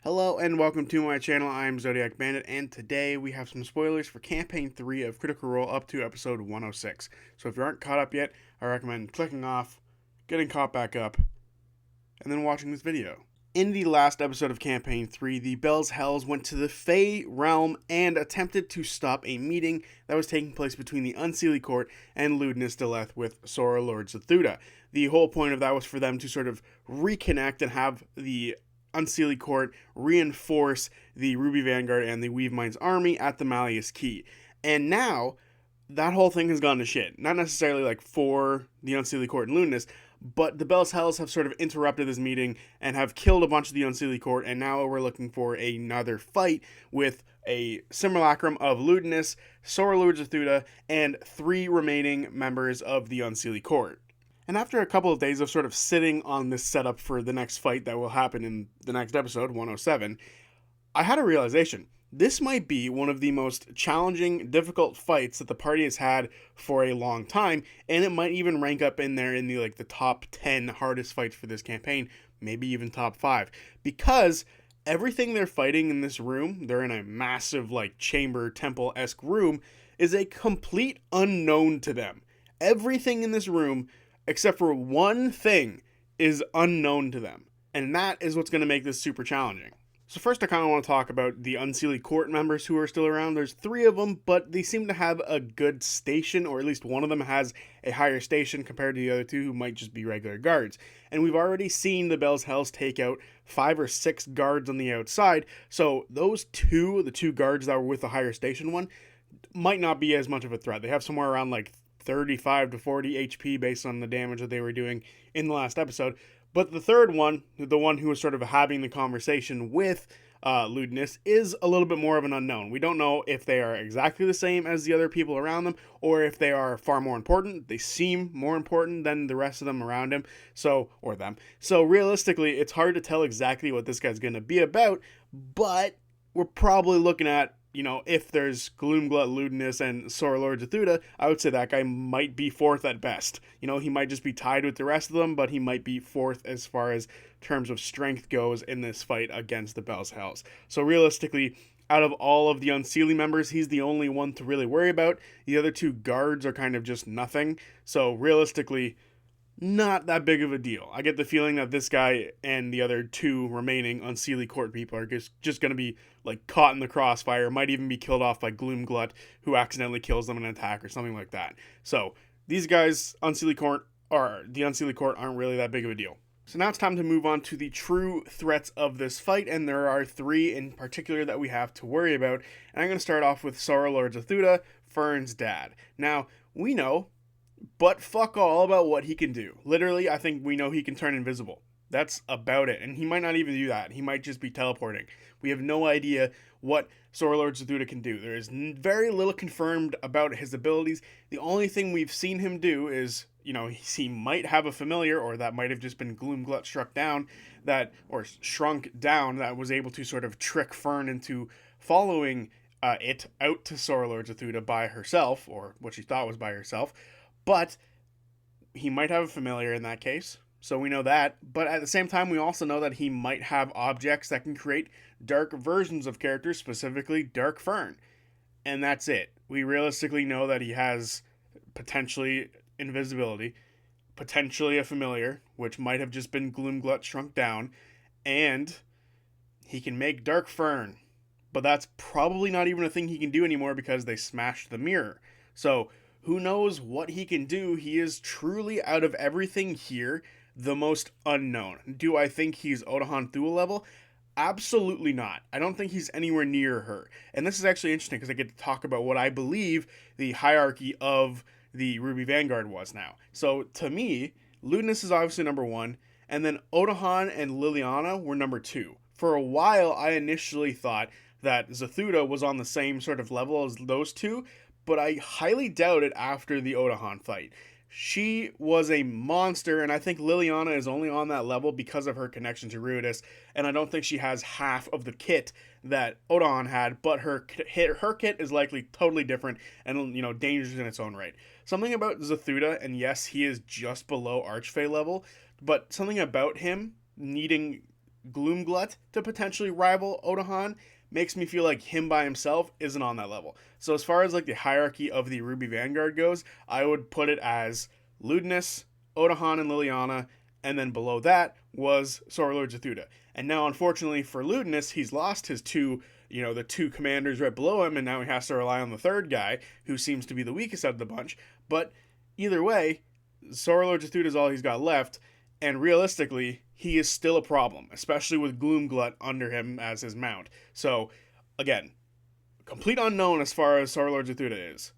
Hello and welcome to my channel. I'm Zodiac Bandit, and today we have some spoilers for Campaign 3 of Critical Role up to episode 106. So if you aren't caught up yet, I recommend clicking off, getting caught back up, and then watching this video. In the last episode of Campaign 3, the Bells Hells went to the Fey realm and attempted to stop a meeting that was taking place between the Unseelie Court and Ludinus Deleth with Sora Lord Zuda. The whole point of that was for them to sort of reconnect and have the Unseelie Court reinforce the Ruby Vanguard and the Weave Mind's army at the Malleus Key. And now, that whole thing has gone to shit. Not necessarily like for the Unseelie Court and Ludinus, but the Bells Hells have sort of interrupted this meeting and have killed a bunch of the Unseelie Court, and now we're looking for another fight with a simulacrum of Ludinus, Sora Lord Zuda, and 3 remaining members of the Unseelie Court. And after a couple of days of sort of sitting on this setup for the next fight that will happen in the next episode, 107, I had a realization. This might be one of the most challenging, difficult fights that the party has had for a long time, and it might even rank up in there in the top 10 hardest fights for this campaign, maybe even top 5, because everything they're fighting in this room, they're in a massive chamber temple-esque room, is a complete unknown to them. Everything in this room, except for one thing, is unknown to them. And that is what's going to make this super challenging. So first I kind of want to talk about the Unseelie Court members who are still around. There's 3 of them, but they seem to have a good station, or at least one of them has a higher station compared to the other 2 who might just be regular guards. And we've already seen the Bells Hells take out 5 or 6 guards on the outside, so those the 2 guards that were with the higher station one, might not be as much of a threat. They have somewhere around 35 to 40 HP based on the damage that they were doing in the last episode. But the third one, the one who was sort of having the conversation with Ludinus, is a little bit more of an unknown. We don't know if they are exactly the same as the other people around them, or if they are far more important. They seem more important than the rest of them around him, or them. So realistically, it's hard to tell exactly what this guy's going to be about, but we're probably looking at, if there's Gloom Glut, Ludinus, and Sora Lord Zuda, I would say that guy might be 4th at best. He might just be tied with the rest of them, but he might be 4th as far as terms of strength goes in this fight against the Bells Hells. So realistically, out of all of the Unseelie members, he's the only one to really worry about. The other 2 guards are kind of just nothing. So realistically, not that big of a deal. I get the feeling that this guy and the other 2 remaining Unseelie Court people are just going to be caught in the crossfire, might even be killed off by Gloom Glut, who accidentally kills them in an attack or something like that. So these guys, the Unseelie Court aren't really that big of a deal. So now it's time to move on to the true threats of this fight, and there are 3 in particular that we have to worry about. And I'm going to start off with Sora Lord Zuda, Fern's dad. Now, we know, but fuck all about what he can do. Literally, I think we know he can turn invisible. That's about it. And he might not even do that. He might just be teleporting. We have no idea what Sora Lord Zuda can do. There is very little confirmed about his abilities. The only thing we've seen him do is, he might have a familiar, or that might have just been Gloom Glut shrunk down, that was able to sort of trick Fern into following it out to Sora Lord Zuda by herself, or what she thought was by herself. But he might have a familiar in that case, so we know that. But at the same time, we also know that he might have objects that can create dark versions of characters, specifically Dark Fern. And that's it. We realistically know that he has potentially invisibility, potentially a familiar, which might have just been Gloom Glut shrunk down, and he can make Dark Fern. But that's probably not even a thing he can do anymore because they smashed the mirror. So who knows what he can do? He is truly, out of everything here, the most unknown. Do I think he's Odahan Thule level? Absolutely not. I don't think he's anywhere near her. And this is actually interesting because I get to talk about what I believe the hierarchy of the Ruby Vanguard was now. So to me, Ludinus is obviously number 1, and then Odahan and Liliana were number 2. For a while, I initially thought that Zuda was on the same sort of level as those 2, but I highly doubt it after the Odahan fight. She was a monster, and I think Liliana is only on that level because of her connection to Ruidus, and I don't think she has half of the kit that Odahan had, but her kit is likely totally different and, dangerous in its own right. Something about Zuda, and yes, he is just below Archfey level, but something about him needing Gloom Glut to potentially rival Odahan makes me feel like him by himself isn't on that level. So as far as like the hierarchy of the Ruby Vanguard goes, I would put it as Ludinus, Odahan, and Liliana, and then below that was Sora Lord Zuda. And now, unfortunately for Ludinus, he's lost his two, the two commanders right below him, and now he has to rely on the third guy, who seems to be the weakest out of the bunch. But either way, Sora Lord Zuda is all he's got left, and realistically, he is still a problem, especially with Gloom Glut under him as his mount. So, again, complete unknown as far as Sora Lord Zuda is.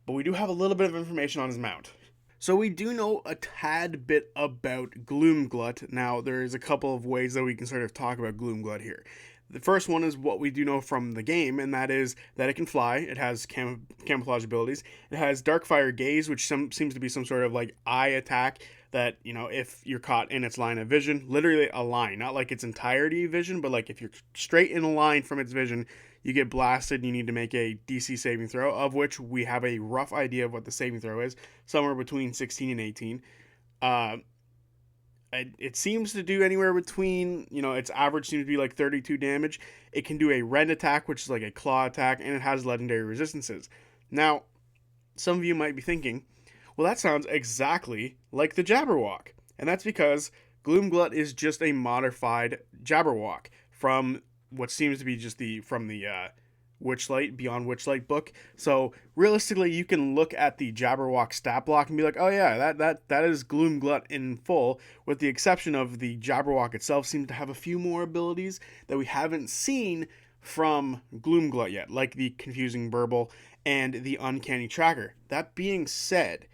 But we do have a little bit of information on his mount. So we do know a tad bit about Gloom Glut. Now, there's a couple of ways that we can sort of talk about Gloom Glut here. The first one is what we do know from the game, and that is that it can fly. It has camouflage abilities. It has Darkfire Gaze, which seems to be some sort of like eye attack that, if you're caught in its line of vision, literally a line, not like its entirety vision, but like if you're straight in a line from its vision, you get blasted and you need to make a DC saving throw, of which we have a rough idea of what the saving throw is, somewhere between 16 and 18. It seems to do anywhere between, its average seems to be like 32 damage. It can do a rend attack, which is like a claw attack, and it has legendary resistances. Now, some of you might be thinking, well, that sounds exactly like the Jabberwock. And that's because Gloom Glut is just a modified Jabberwock from what seems to be just from the Witchlight, Beyond Witchlight book. So realistically, you can look at the Jabberwock stat block and be like, oh yeah, that is Gloom Glut in full, with the exception of the Jabberwock itself seems to have a few more abilities that we haven't seen from Gloom Glut yet, like the Confusing Burble and the Uncanny Tracker. That being said,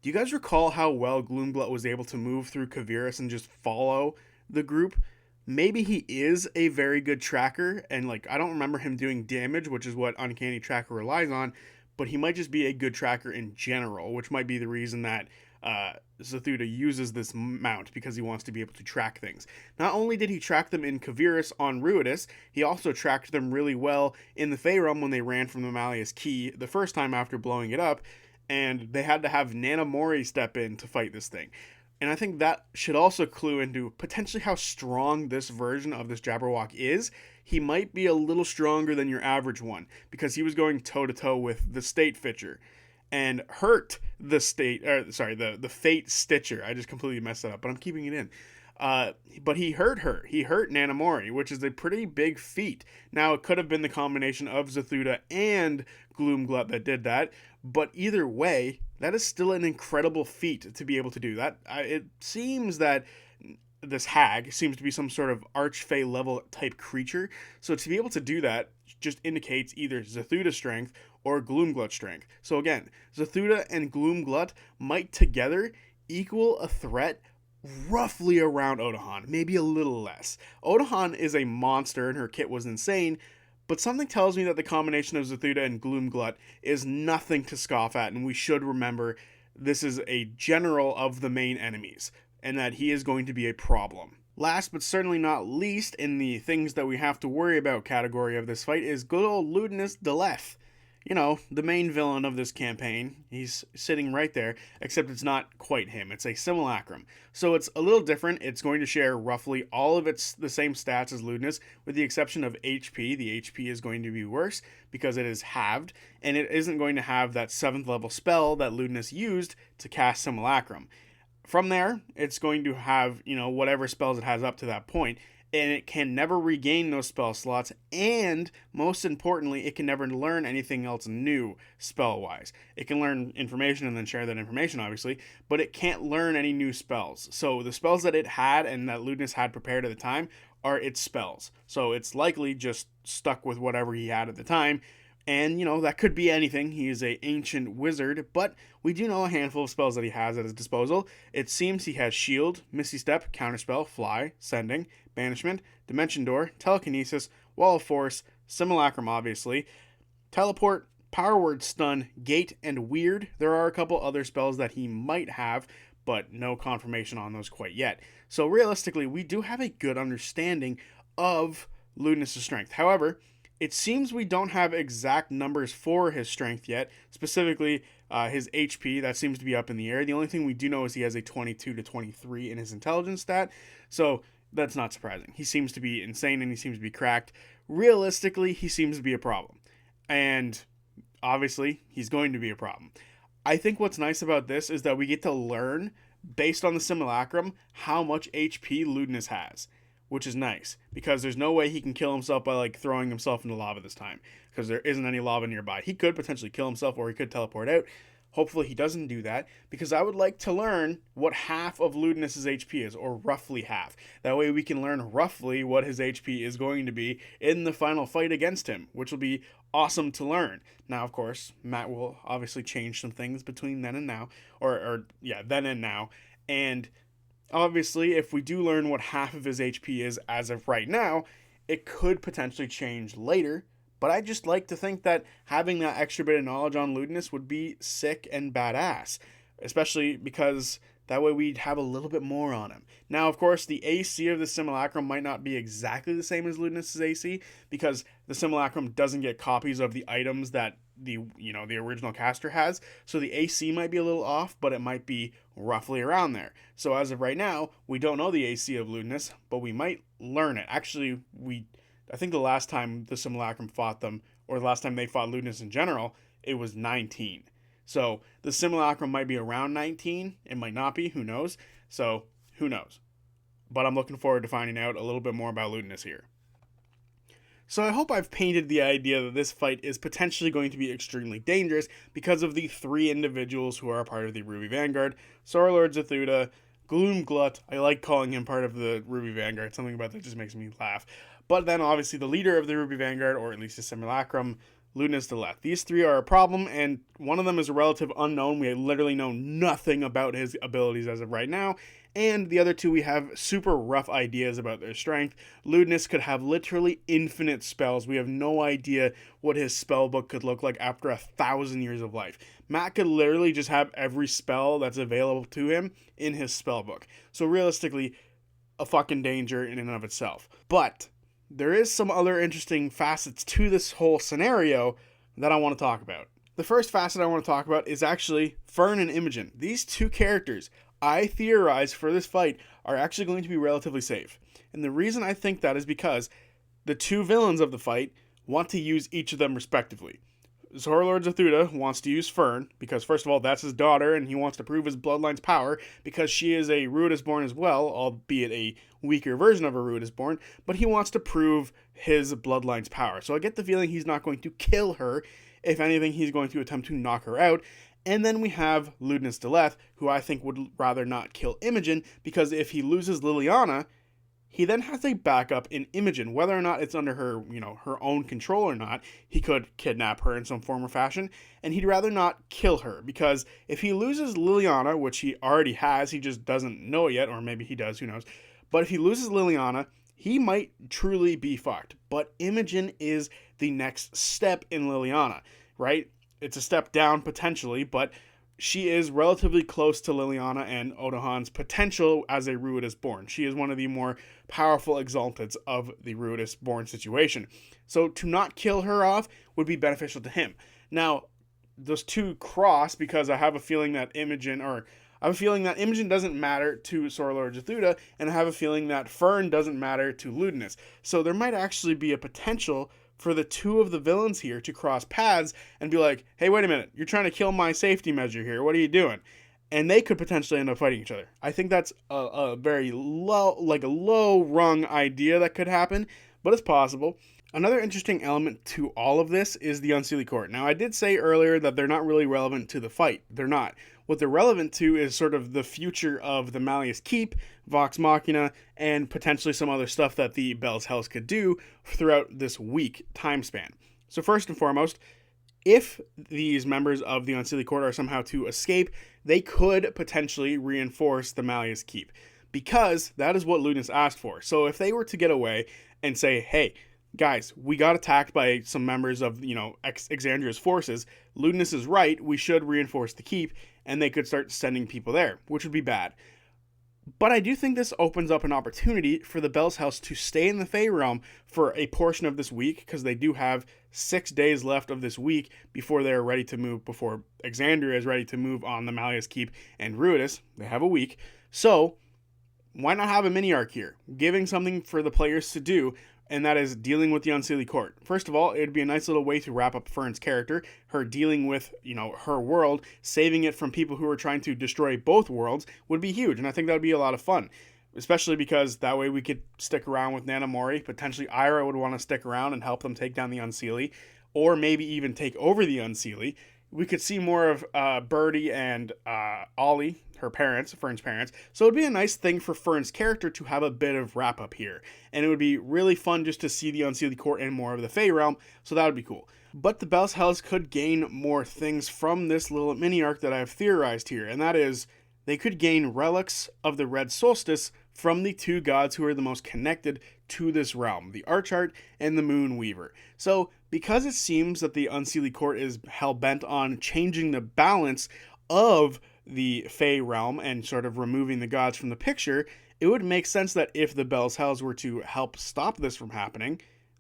do you guys recall how well Gloom Glut was able to move through Kavirus and just follow the group? Maybe he is a very good tracker, and like I don't remember him doing damage, which is what Uncanny Tracker relies on, but he might just be a good tracker in general, which might be the reason that Zuda uses this mount, because he wants to be able to track things. Not only did he track them in Kavirus on Ruidus, he also tracked them really well in the Fey Realm when they ran from the Malleus Key the first time after blowing it up, and they had to have Nanamori step in to fight this thing. And I think that should also clue into potentially how strong this version of this Jabberwock is. He might be a little stronger than your average one, because he was going toe-to-toe with the State Fitcher and hurt the the Fate Stitcher. I just completely messed that up, but I'm keeping it in. But he hurt her. He hurt Nanamori, which is a pretty big feat. Now, it could have been the combination of Zuda and Gloom Glut that did that, but either way, that is still an incredible feat to be able to do that. It seems that this hag seems to be some sort of archfey level type creature, so to be able to do that just indicates either Zuda strength or Gloom Glut strength. So again, Zuda and Gloom Glut might together equal a threat roughly around Odahan, maybe a little less. Odahan is a monster and her kit was insane, but something tells me that the combination of Zuda and Gloom Glut is nothing to scoff at, and we should remember this is a general of the main enemies, and that he is going to be a problem. Last but certainly not least in the things that we have to worry about category of this fight is good old Ludinus Deleth. The main villain of this campaign. He's sitting right there, except it's not quite him. It's a simulacrum. So it's a little different. It's going to share roughly all of the same stats as Ludinus, with the exception of HP. The HP is going to be worse because it is halved, and it isn't going to have that 7th level spell that Ludinus used to cast simulacrum. From there, it's going to have, whatever spells it has up to that point, and it can never regain those spell slots, and most importantly, it can never learn anything else new spell-wise. It can learn information and then share that information, obviously, but it can't learn any new spells. So the spells that it had and that Ludinus had prepared at the time are its spells. So it's likely just stuck with whatever he had at the time, and, that could be anything. He is an ancient wizard, but we do know a handful of spells that he has at his disposal. It seems he has Shield, Misty Step, Counterspell, Fly, Sending, Banishment, Dimension Door, Telekinesis, Wall of Force, Simulacrum, obviously, Teleport, Power Word, Stun, Gate, and Weird. There are a couple other spells that he might have, but no confirmation on those quite yet. So realistically, we do have a good understanding of Ludinus' strength. However, it seems we don't have exact numbers for his strength yet, specifically his HP. That seems to be up in the air. The only thing we do know is he has a 22 to 23 in his intelligence stat. So that's not surprising. He seems to be insane and he seems to be cracked. Realistically, he seems to be a problem. And obviously, he's going to be a problem. I think what's nice about this is that we get to learn, based on the simulacrum, how much HP Ludinus has, which is nice, because there's no way he can kill himself by like throwing himself into lava this time, because there isn't any lava nearby. He could potentially kill himself, or he could teleport out. Hopefully he doesn't do that, because I would like to learn what half of Ludinus's HP is, or roughly half. That way we can learn roughly what his HP is going to be in the final fight against him, which will be awesome to learn. Now, of course, Matt will obviously change some things between then and now, then and now, and obviously, if we do learn what half of his HP is as of right now, it could potentially change later. But I just like to think that having that extra bit of knowledge on Ludinus would be sick and badass. Especially because that way we'd have a little bit more on him. Now, of course, the AC of the simulacrum might not be exactly the same as Ludinus's AC, because the simulacrum doesn't get copies of the items that the original caster has. So the AC might be a little off, but it might be roughly around there. So as of right now, we don't know the AC of Ludinus, but we might learn it. Actually, I think the last time the simulacrum fought them, or the last time they fought Ludinus in general, it was 19. So the simulacrum might be around 19. It might not be. Who knows? So who knows? But I'm looking forward to finding out a little bit more about Ludinus here. So I hope I've painted the idea that this fight is potentially going to be extremely dangerous because of the three individuals who are a part of the Ruby Vanguard. Sora Lord Zuda, Gloom Glut, I like calling him part of the Ruby Vanguard. Something about that just makes me laugh. But then obviously the leader of the Ruby Vanguard, or at least the simulacrum, Ludinus the Left. These three are a problem, and one of them is a relative unknown. We literally know nothing about his abilities as of right now. And the other two, we have super rough ideas about their strength. Ludinus could have literally infinite spells. We have no idea what his spell book could look like after 1,000 years of life. Matt could literally just have every spell that's available to him in his spell book. So realistically, a fucking danger in and of itself. But there is some other interesting facets to this whole scenario that I want to talk about. The first facet I want to talk about is actually Fern and Imogen. These two characters, I theorize for this fight, are actually going to be relatively safe. And the reason I think that is because the two villains of the fight want to use each of them respectively. Sora Lord Zuda wants to use Fern, because first of all, that's his daughter, and he wants to prove his bloodline's power, because she is a Ruidus-born as well, albeit a weaker version of a Ruidus-born, but he wants to prove his bloodline's power. So I get the feeling he's not going to kill her. If anything, he's going to attempt to knock her out. And then we have Ludinus Deleth, who I think would rather not kill Imogen, because if he loses Liliana, he then has a backup in Imogen. Whether or not it's under her, her own control or not, he could kidnap her in some form or fashion, and he'd rather not kill her, because if he loses Liliana, which he already has, he just doesn't know it yet, or maybe he does, who knows. But if he loses Liliana, he might truly be fucked. But Imogen is the next step in Liliana, right? It's a step down potentially, but she is relatively close to Liliana and Odohan's potential as a Ruidus-born. She is one of the more powerful exalteds of the Ruidus-born situation. So to not kill her off would be beneficial to him. Now, those two cross because I have a feeling that Imogen doesn't matter to Sora Lord Zuda, and I have a feeling that Fern doesn't matter to Ludinus. So there might actually be a potential for the two of the villains here to cross paths and be like, hey, wait a minute, you're trying to kill my safety measure here. What are you doing? And they could potentially end up fighting each other. I think that's a very low rung idea that could happen, but it's possible. Another interesting element to all of this is the Unseelie Court. Now, I did say earlier that they're not really relevant to the fight. They're not. What they're relevant to is sort of the future of the Malleus Keep, Vox Machina, and potentially some other stuff that the Bell's House could do throughout this week time span. So first and foremost, if these members of the Unseelie Court are somehow to escape, they could potentially reinforce the Malleus Keep, because that is what Ludinus asked for. So if they were to get away and say, hey, guys, we got attacked by some members of, Exandria's forces. Ludinus is right. We should reinforce the keep, and they could start sending people there, which would be bad. But I do think this opens up an opportunity for the Bell's House to stay in the Fey Realm for a portion of this week, because they do have 6 days left of this week before they're ready to move, before Exandria is ready to move on the Malleus Keep and Ruidus. They have a week. So why not have a mini arc here, giving something for the players to do, and that is dealing with the Unseelie Court. First of all, it would be a nice little way to wrap up Fern's character, her dealing with, her world, saving it from people who are trying to destroy both worlds would be huge, and I think that would be a lot of fun. Especially because that way we could stick around with Nanamori. Potentially Ira would want to stick around and help them take down the Unseelie, or maybe even take over the Unseelie. We could see more of Birdie and Ollie, her parents, Fern's parents. So it'd be a nice thing for Fern's character to have a bit of wrap up here. And it would be really fun just to see the Unseelie Court and more of the Fey realm. So that would be cool. But the Bell's Hells could gain more things from this little mini arc that I've theorized here. And that is, they could gain relics of the Red Solstice from the two gods who are the most connected to this realm, the Archart and the Moon Weaver. So, because it seems that the Unseelie Court is hell-bent on changing the balance of the Fey realm and sort of removing the gods from the picture, it would make sense that if the Bell's Hells were to help stop this from happening,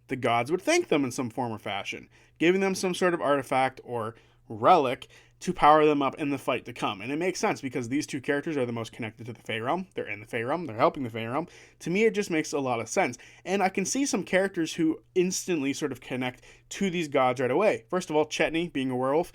the gods would thank them in some form or fashion, giving them some sort of artifact or relic to power them up in the fight to come. And it makes sense because these two characters are the most connected to the Fey realm. They're in the Fey realm. They're helping the Fey realm. To me, it just makes a lot of sense. And I can see some characters who instantly sort of connect to these gods right away. First of all, Chetney being a werewolf.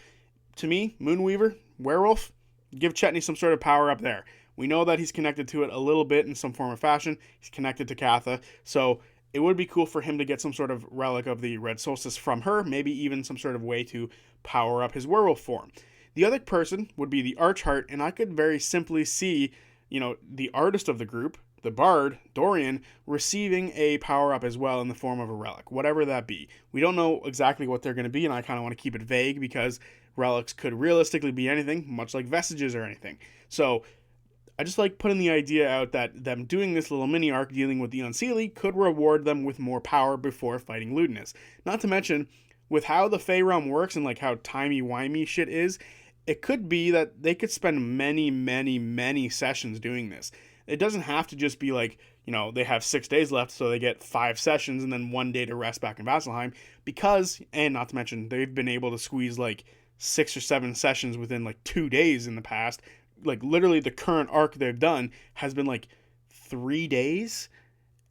To me, Moonweaver, werewolf, give Chetney some sort of power up there. We know that he's connected to it a little bit in some form or fashion. He's connected to Katha. So it would be cool for him to get some sort of relic of the Red Solstice from her, maybe even some sort of way to power up his werewolf form. The other person would be the Archheart, and I could very simply see, the artist of the group, the bard, Dorian, receiving a power-up as well in the form of a relic, whatever that be. We don't know exactly what they're going to be, and I kind of want to keep it vague because relics could realistically be anything, much like vestiges or anything. So I just like putting the idea out that them doing this little mini arc dealing with the Unseelie could reward them with more power before fighting Ludinus. Not to mention, with how the Fey realm works and like how timey-wimey shit is, it could be that they could spend many, many, many sessions doing this. It doesn't have to just be like, they have 6 days left, so they get 5 sessions and then 1 day to rest back in Vasselheim. Because, and not to mention, they've been able to squeeze like 6 or 7 sessions within like 2 days in the past. Like literally the current arc they've done has been like 3 days,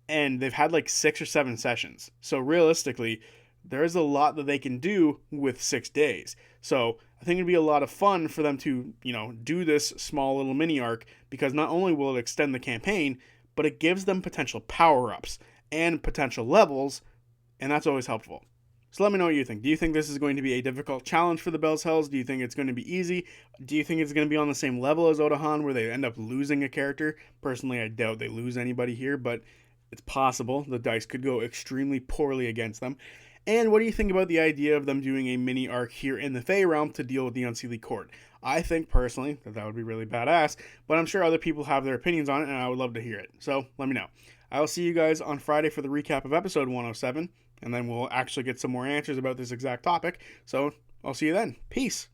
and they've had like 6 or 7 sessions. So realistically, there's a lot that they can do with 6 days. So I think it'd be a lot of fun for them to, do this small little mini arc, because not only will it extend the campaign, but it gives them potential power-ups and potential levels, and that's always helpful. So let me know what you think. Do you think this is going to be a difficult challenge for the Bell's Hells? Do you think it's going to be easy? Do you think it's going to be on the same level as Odahan, where they end up losing a character? Personally, I doubt they lose anybody here, but it's possible. The dice could go extremely poorly against them. And what do you think about the idea of them doing a mini arc here in the Fey realm to deal with the Unseelie Court? I think, personally, that would be really badass, but I'm sure other people have their opinions on it, and I would love to hear it. So, let me know. I will see you guys on Friday for the recap of episode 107, and then we'll actually get some more answers about this exact topic. So, I'll see you then. Peace!